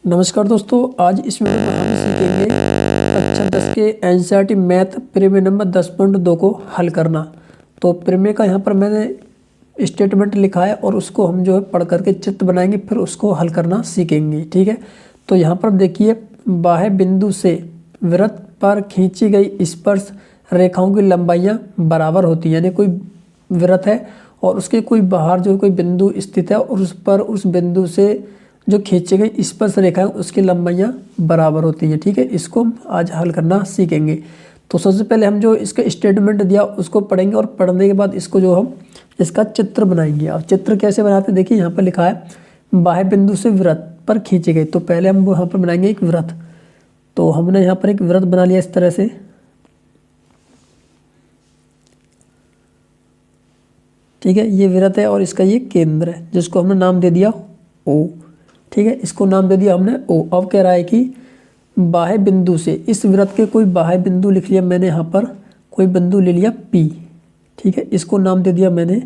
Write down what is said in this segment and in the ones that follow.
नमस्कार दोस्तों, आज इस वीडियो में हम सीखेंगे कक्षा 10 के एनसीईआरटी मैथ प्रीमियम नंबर 10.2 को हल करना। तो प्रीमियम का यहाँ पर मैंने स्टेटमेंट लिखा है और उसको हम जो है पढ़ करके चित्र बनाएंगे, फिर उसको हल करना सीखेंगे। ठीक है, तो यहाँ पर देखिए, बाह्य बिंदु से वृत्त पर खींची गई स्पर्श रेखाओं की लंबाइयाँ बराबर होती हैं। यानी कोई वृत्त है और उसके कोई बाहर जो कोई बिंदु स्थित है और उस पर उस बिंदु से जो खींची गई स्पर्श रेखा है उसकी लंबाइयाँ बराबर होती हैं। ठीक है, इसको हम आज हल करना सीखेंगे। तो सबसे पहले हम जो इसका स्टेटमेंट दिया उसको पढ़ेंगे और पढ़ने के बाद इसको जो हम इसका चित्र बनाएंगे। अब चित्र कैसे बनाते हैं, देखिए यहाँ पर लिखा है बाह्य बिंदु से वृत्त पर खींची गई। तो पहले हम यहाँ पर बनाएंगे एक वृत्त। तो हमने यहाँ पर एक वृत्त बना लिया इस तरह से। ठीक है, ये वृत्त है और इसका ये केंद्र है जिसको हमने नाम दे दिया O। ठीक है, इसको नाम दे दिया हमने O। अब कह रहा है कि बाह्य बिंदु से, इस वृत्त के कोई बाह्य बिंदु लिख लिया मैंने, यहाँ पर कोई बिंदु ले लिया P। ठीक है, इसको नाम दे दिया मैंने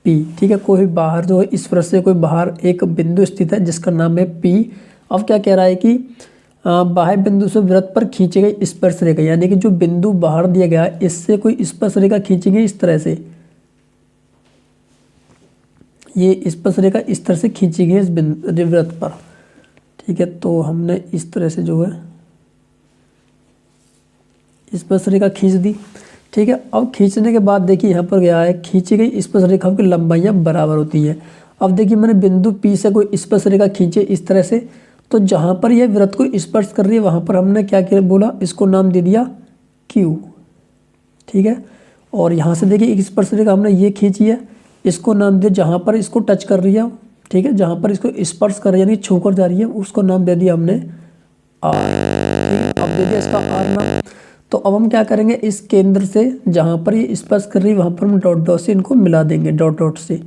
P। ठीक है, कोई बाहर जो है इस वृत्त से कोई बाहर एक बिंदु स्थित है जिसका नाम है P। अब क्या कह रहा है कि बाह्य बिंदु से वृत्त पर खींची गई स्पर्श रेखा, यानी कि जो बिंदु बाहर दिया गया है इससे कोई स्पर्श रेखा खींची गई इस तरह से। ये स्पर्श रेखा इस तरह से खींची गई है इस वृत्त पर। ठीक है, तो हमने इस तरह से जो है स्पर्श रेखा खींच दी। ठीक है, अब खींचने के बाद देखिए यहाँ पर गया है खींची गई स्पर्श रेखाओं की लंबाइयाँ बराबर होती हैं। अब देखिए मैंने बिंदु P से कोई स्पर्श रेखा खींची इस तरह से, तो जहाँ पर यह वृत्त को स्पर्श कर रही है वहाँ पर हमने क्या किया, बोला इसको नाम दे दिया Q। ठीक है, और यहाँ से देखिए एक स्पर्श रेखा हमने ये खींची है, इसको नाम दे जहाँ पर इसको टच कर रही है। ठीक है, जहाँ पर इसको स्पर्श कर रही है यानी छूकर जा रही है उसको नाम दे दिया हमने R। ठीक है, अब दे दिया इसका R नाम। तो अब हम क्या करेंगे, इस केंद्र से जहाँ पर ये स्पर्श कर रही है वहाँ पर हम डॉट डॉट से इनको मिला देंगे, डॉट डॉट से।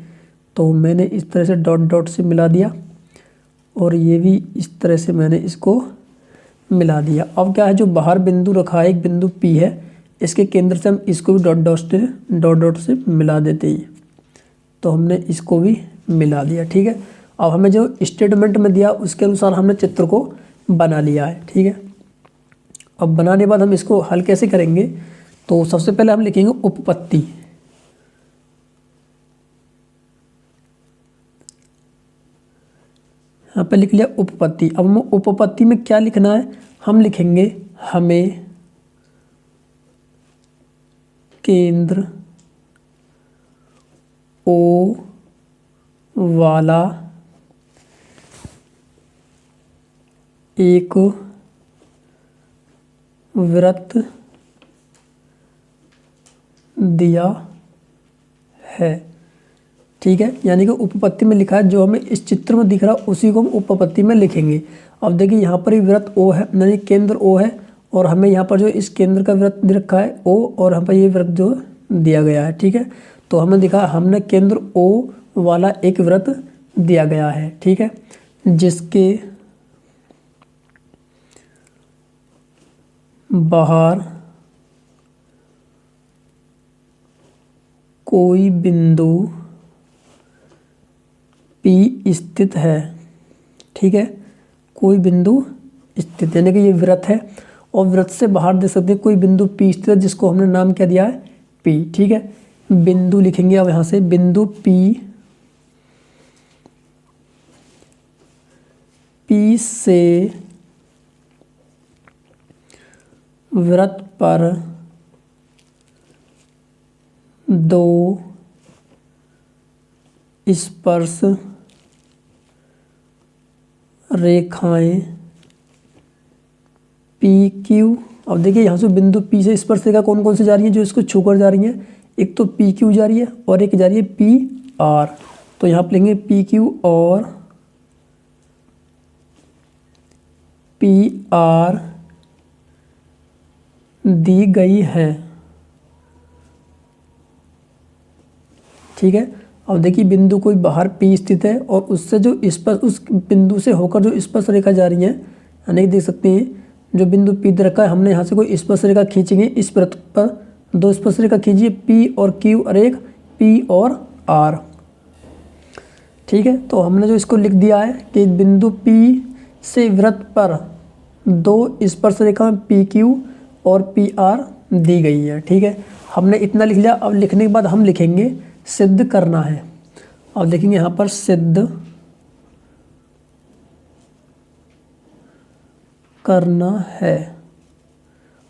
तो मैंने इस तरह से डॉट डॉट से मिला दिया और ये भी इस तरह से मैंने इसको मिला दिया। अब क्या है, जो बाहर बिंदु रखा है एक बिंदु P है, इसके केंद्र से हम इसको भी डॉट डॉट से मिला देते हैं। तो हमने इसको भी मिला दिया। ठीक है, अब हमें जो स्टेटमेंट में दिया उसके अनुसार हमने चित्र को बना लिया है। ठीक है, अब बनाने के बाद हम इसको हल कैसे करेंगे, तो सबसे पहले हम लिखेंगे उपपत्ति। यहाँ पे लिख लिया उपपत्ति। अब हम उपपत्ति में क्या लिखना है, हम लिखेंगे हमें केंद्र O वाला एक वृत्त दिया है। ठीक है, यानी कि उपपत्ति में लिखा है, जो हमें इस चित्र में दिख रहा है उसी को हम उपपत्ति में लिखेंगे। अब देखिए यहाँ पर ही वृत्त O है, यानी केंद्र O है और हमें यहाँ पर जो इस केंद्र का वृत्त दे रखा है O और यहाँ पर ये वृत्त जो दिया गया है। ठीक है, तो हमें दिखा हमने केंद्र O वाला एक वृत्त दिया गया है। ठीक है, जिसके बाहर कोई बिंदु P स्थित है। ठीक है, कोई बिंदु स्थित यानी कि ये वृत्त है और वृत्त से बाहर दे सकते हैं कोई बिंदु P स्थित है जिसको हमने नाम क्या दिया है P। ठीक है, बिंदु लिखेंगे अब यहाँ से बिंदु P से वृत्त पर दो स्पर्श रेखाएं PQ। अब देखिए यहाँ से बिंदु P से स्पर्श रेखा कौन कौन सी जा रही है, जो इसको छूकर जा रही है, एक तो PQ जा रही है और एक जा रही है PR। तो यहाँ पर लेंगे PQ और PR दी गई है। ठीक है, अब देखिए बिंदु कोई बाहर P स्थित है और उससे जो स्पर्श, उस बिंदु से होकर जो स्पर्श रेखा जा रही है, यानी देख सकते हैं जो बिंदु P दे रखा है, हमने यहाँ से कोई स्पर्श रेखा खींचेंगे इस वृत्त पर दो स्पर्श रेखा खींचिए P और Q और एक P और R। ठीक है, तो हमने जो इसको लिख दिया है कि बिंदु P से वृत्त पर दो स्पर्श रेखा पी क्यू और पी आर दी गई है। ठीक है, हमने इतना लिख लिया। अब लिखने के बाद हम लिखेंगे सिद्ध करना है। अब देखेंगे यहाँ पर सिद्ध करना है।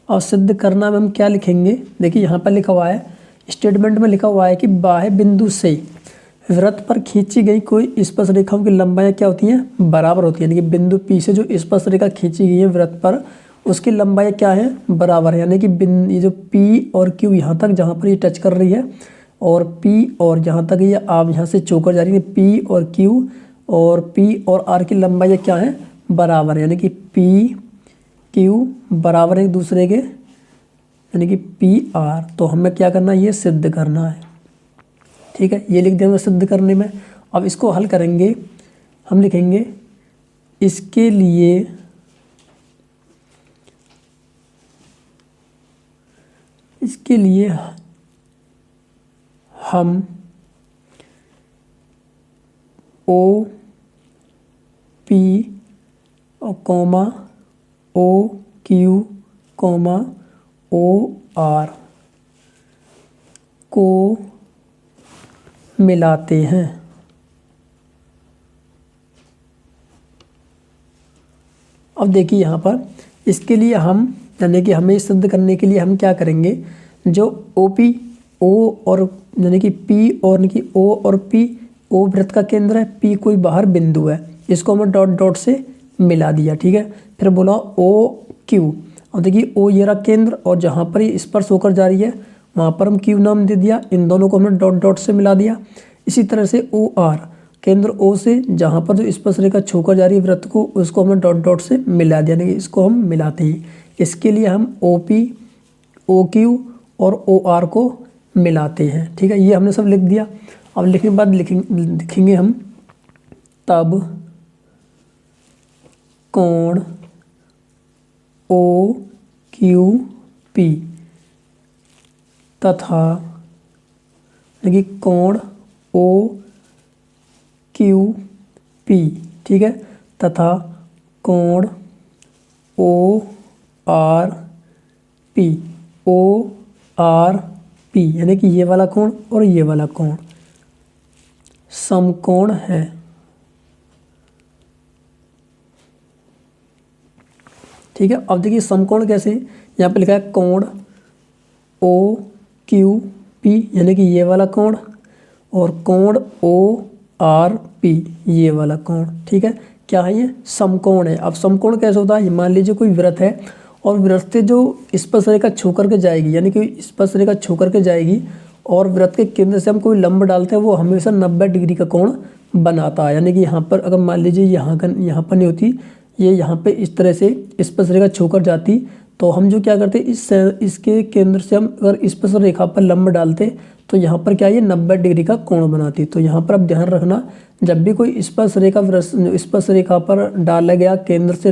और सिद्ध करना में हम क्या लिखेंगे, देखिए यहाँ पर लिखा हुआ है, स्टेटमेंट में लिखा हुआ है कि बाह्य बिंदु से वृत्त पर खींची गई कोई स्पर्श रेखाओं की लंबाई क्या होती हैं, बराबर होती है। यानी कि बिंदु पी से जो स्पर्श रेखा खींची गई है वृत्त पर, उसकी लंबाई क्या है, बराबर है। यानी कि ये जो पी और क्यू यहाँ तक जहाँ पर ये टच कर रही है, और पी और जहाँ तक ये आप यहाँ से चौकर जा रही है, पी और क्यू और पी और आर की लंबाई क्या है, बराबर है। यानी कि पी क्यू बराबर है एक दूसरे के, यानी कि पी आर। तो हमें क्या करना है, ये सिद्ध करना है। ठीक है, ये लिख देंगे सिद्ध करने में। अब इसको हल करेंगे, हम लिखेंगे इसके लिए हम ओ पी और comma O Q comma O R को मिलाते हैं। अब देखिए यहाँ पर इसके लिए हम, यानी कि हमें सिद्ध करने के लिए हम क्या करेंगे, जो ओ पी ओ और यानी कि पी और यानी कि ओ और पी, ओ वृत्त का केंद्र है, पी कोई बाहर बिंदु है, इसको हमने डॉट डॉट से मिला दिया। ठीक है, फिर बोला ओ क्यू। अब देखिए ओ ये रहा केंद्र, और जहाँ पर ये स्पर्श होकर जा रही है वहाँ पर हम क्यू नाम दे दिया, इन दोनों को हमने डॉट डॉट से मिला दिया। इसी तरह से ओ आर, केंद्र ओ से जहाँ पर जो स्पर्श रेखा छूकर जा रही है वृत्त को, उसको हमने डॉट डॉट से मिला दिया, यानी कि इसको हम मिलाते हैं। इसके लिए हम ओ पी ओ क्यू और ओ आर को मिलाते हैं। ठीक है, ये हमने सब लिख दिया। अब लिखने के बाद लिखेंगे हम तब कोण ओ क्यू पी तथा, देखिए कोण ओ क्यू पी, ठीक है, तथा कोण O R P, O R P यानी कि ये वाला कोण और ये वाला कोण समकोण है। ठीक है, अब देखिए समकोण कैसे, यहाँ पे लिखा है कोण ओ क्यू पी यानी कि ये वाला कोण, और कोण ओ आर पी ये वाला कोण। ठीक है, क्या है, ये समकोण है। अब समकोण कैसे होता है, मान लीजिए कोई वृत्त है और वृत्त से जो स्पर्श रेखा छू करके जाएगी, यानी कि स्पर्श रेखा छू करके जाएगी और वृत्त के केंद्र से हम कोई लंब डालते हैं, वो हमेशा 90 डिग्री का कोण बनाता है। यानी कि यहाँ पर अगर मान लीजिए यहाँ पर नहीं होती, ये यहाँ पे इस तरह से स्पर्श रेखा छूकर जाती, तो हम जो क्या करते इसके केंद्र से हम अगर स्पर्श रेखा पर लंब डालते तो यहाँ पर क्या ये 90 डिग्री का कोण बनाती। तो यहाँ पर अब ध्यान रखना, जब भी कोई स्पर्श रेखा पर डाला गया केंद्र से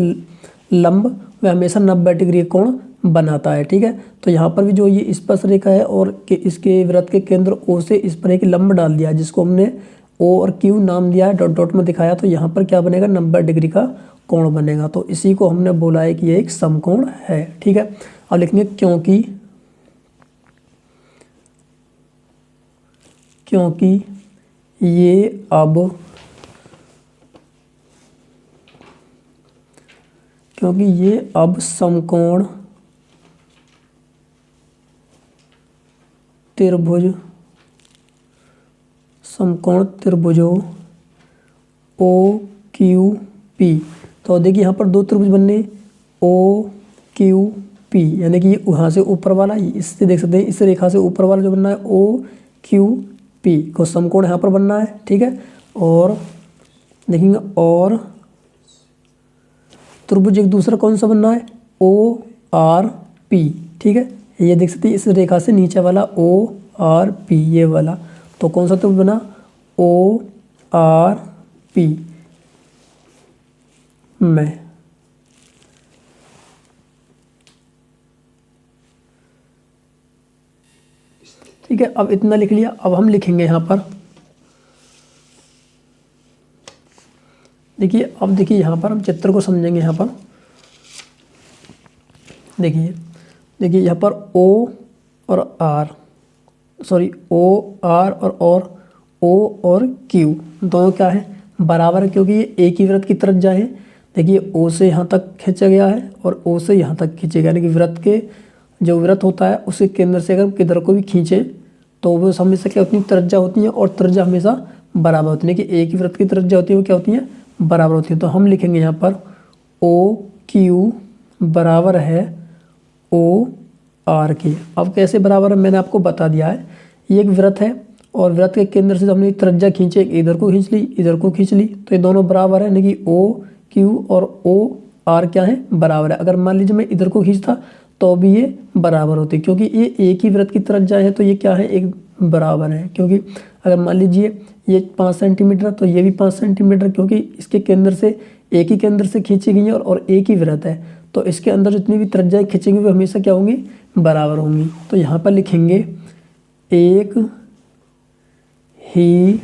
लंब, वह हमेशा 90 डिग्री का कोण बनाता है। ठीक है, तो यहाँ पर भी जो ये स्पर्श रेखा है और इसके वृत्त के केंद्र ओ से इस पर एक लंब डाल दिया, जिसको हमने ओ और क्यू नाम दिया है, डॉट डॉट में दिखाया, तो यहाँ पर क्या बनेगा, 90 डिग्री का कोण बनेगा। तो इसी को हमने बोला है कि ये एक समकोण है। ठीक है, अब लिखेंगे क्योंकि ये अब समकोण त्रिभुजों ओ क्यू पी, तो देखिए यहाँ पर दो त्रिभुज बनने, ओ क्यू पी यानी कि ये वहाँ से ऊपर वाला, इससे देख सकते हैं इस रेखा से ऊपर वाला जो बनना है ओ क्यू पी को समकोण यहाँ पर बनना है। ठीक है, और देखेंगे और त्रिभुज एक दूसरा कौन सा बनना है, ओ आर पी। ठीक है, ये देख सकते हैं इस रेखा से नीचे वाला ओ आर पी ये वाला, तो कौन सा त्रिभुज बना, ओ आर पी में। ठीक है, अब इतना लिख लिया। अब हम लिखेंगे यहाँ पर देखिए अब देखिए यहाँ पर हम चित्र को समझेंगे। यहाँ पर देखिए यहाँ पर ओ और आर, सॉरी ओ आर और ओ और क्यू दोनों क्या है, बराबर है, क्योंकि ये एक ही वृत्त की तरफ जाए हैं। देखिए ओ से यहाँ तक खींचा गया है और ओ से यहाँ तक खींचे गया, यानी कि वृत्त के जो वृत्त होता है उसके केंद्र से अगर किधर को भी खींचे तो वो हमेशा क्या होती है, त्रिज्या होती है, और त्रिज्या हमेशा बराबर होती है। कि एक ही वृत्त की त्रिज्या होती है वो क्या होती है, बराबर होती है। तो हम लिखेंगे यहाँ पर ओ क्यू बराबर है ओ आर के। अब कैसे बराबर है मैंने आपको बता दिया है। ये एक वृत्त है और वृत्त के केंद्र से हमने त्रिज्या खींचे, इधर को खींच ली इधर को खींच ली, तो ये दोनों बराबर है, यानी कि ओ क्यू और ओ आर क्या है, बराबर है। अगर मान लीजिए मैं इधर को खींचता तो भी ये बराबर होती, क्योंकि ये एक ही वृत्त की त्रिज्या है तो ये क्या है, एक बराबर है। क्योंकि अगर मान लीजिए ये 5 सेंटीमीटर तो ये भी 5 सेंटीमीटर, क्योंकि इसके केंद्र से एक ही केंद्र से खींची गई है और एक ही वृत्त है, तो इसके अंदर जितनी भी त्रिज्याएं खींचेंगी वो हमेशा क्या होंगी, बराबर होंगी। तो यहाँ पर लिखेंगे एक ही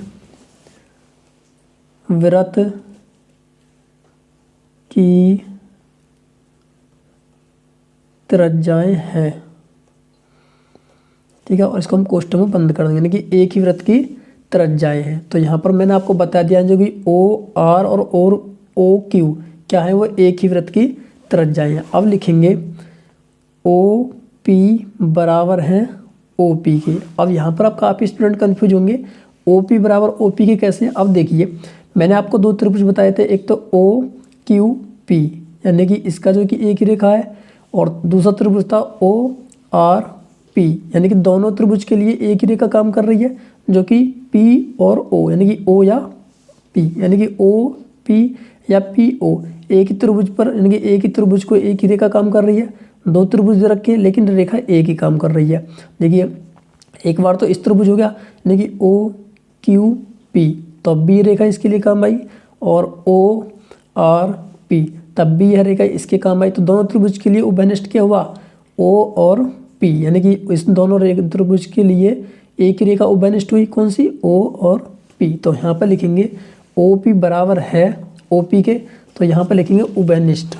वृत्त की त्रिज्याएं हैं, ठीक है। और इसको हम कोष्ठक में बंद कर देंगे, यानी कि एक ही वृत्त की त्रिज्याएं हैं। तो यहाँ पर मैंने आपको बता दिया जो कि ओ आर और ओ क्यू क्या है, वो एक ही वृत्त की त्रिज्याएं हैं। अब लिखेंगे ओ पी बराबर है ओ पी के। अब यहाँ पर आप काफ़ी स्टूडेंट कन्फ्यूज होंगे, ओ पी बराबर ओ पी के कैसे। अब देखिए मैंने आपको दो त्रिभुज बताए थे, एक तो ओ क्यू पी, यानी कि इसका जो कि एक ही रेखा है, और दूसरा त्रिभुज था ओ आर पी, यानी कि दोनों त्रिभुज के लिए एक ही रेखा काम कर रही है, जो कि पी और ओ, यानी कि ओ या पी, यानी कि ओ पी या पी ओ एक ही त्रिभुज पर, यानी कि एक ही त्रिभुज को एक ही रेखा काम कर रही है। दो त्रिभुज रखे लेकिन रेखा एक ही काम कर रही है। देखिए एक बार तो इस त्रिभुज हो गया, यानी कि ओ क्यू पी, तो अब भी रेखा इसके लिए काम आई, और ओ आर पी तब भी यह रेखा इसके काम आई। तो दोनों त्रिभुज के लिए उभयनिष्ठ क्या हुआ, ओ और पी, यानी कि इस दोनों त्रिभुज के लिए एक ही रेखा उभयनिष्ठ हुई, कौन सी, ओ और पी। तो यहाँ पर लिखेंगे ओ पी बराबर है ओ पी के, तो यहाँ पर लिखेंगे उभयनिष्ठ।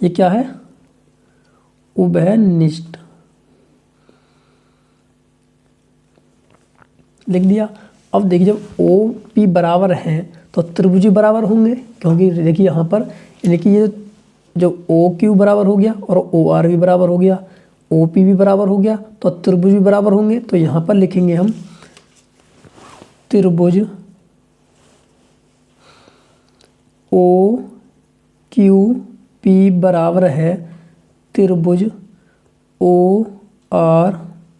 ये क्या है, उभयनिष्ठ लिख दिया। अब देखिए जब ओ पी बराबर हैं तो त्रिभुज बराबर होंगे, क्योंकि देखिए यहाँ पर यानी कि ये जो ओ क्यू बराबर हो गया और ओ आर भी बराबर हो गया, ओ पी भी बराबर हो गया, तो त्रिभुज भी बराबर होंगे। तो यहाँ पर लिखेंगे हम त्रिभुज ओ क्यू पी बराबर है त्रिभुज ओ आर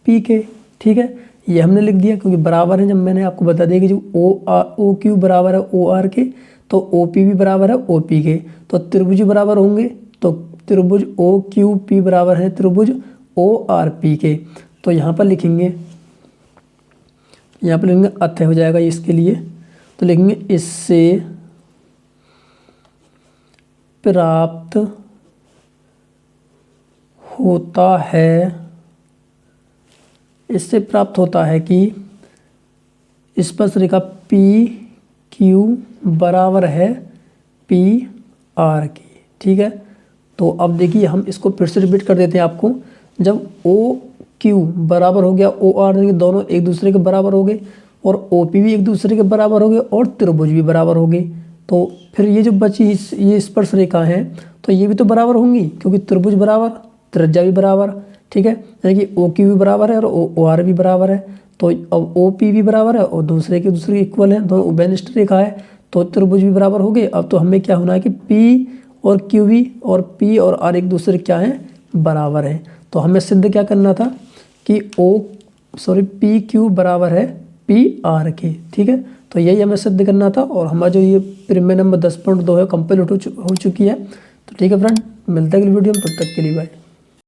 पी के, ठीक है। ये हमने लिख दिया क्योंकि बराबर है। जब मैंने आपको बता दिया कि जो ओ क्यू बराबर है ओ आर के, तो ओ पी भी बराबर है ओ पी के, तो त्रिभुज बराबर होंगे। तो त्रिभुज ओ क्यू पी बराबर है त्रिभुज ओ आर पी के। तो यहाँ पर लिखेंगे अतः हो जाएगा इसके लिए, तो लिखेंगे इससे प्राप्त होता है कि स्पर्शरेखा पी क्यू बराबर है पी आर की, ठीक है। तो अब देखिए हम इसको फिर से रिपीट कर देते हैं आपको। जब ओ क्यू बराबर हो गया ओ आर, दोनों एक दूसरे के बराबर हो गए, और ओ पी भी एक दूसरे के बराबर हो गए, और त्रिभुज भी बराबर हो गए, तो फिर ये जो बची ये स्पर्श रेखा है तो ये भी तो बराबर होंगी, क्योंकि त्रिभुज बराबर त्रिज्या भी बराबर, ठीक है। यानी कि ओ क्यू भी बराबर है और ओ आर भी बराबर है। तो अब ओ पी भी बराबर है और दूसरे के इक्वल है, दोनों उभयनिष्ठ रेखा है, तो त्रिभुज भी बराबर हो गए। अब तो हमें क्या होना है कि पी और क्यू भी और पी और आर एक दूसरे क्या है, बराबर है। तो हमें सिद्ध क्या करना था कि पी क्यू बराबर है पी आर के, ठीक है। तो यही हमें सिद्ध करना था, और हमारा जो ये प्रीलिम नंबर 10.2 है कंप्लीट हो चुकी है। तो ठीक है फ्रेंड, मिलते हैं अगली वीडियो में, तब तक के लिए बाय।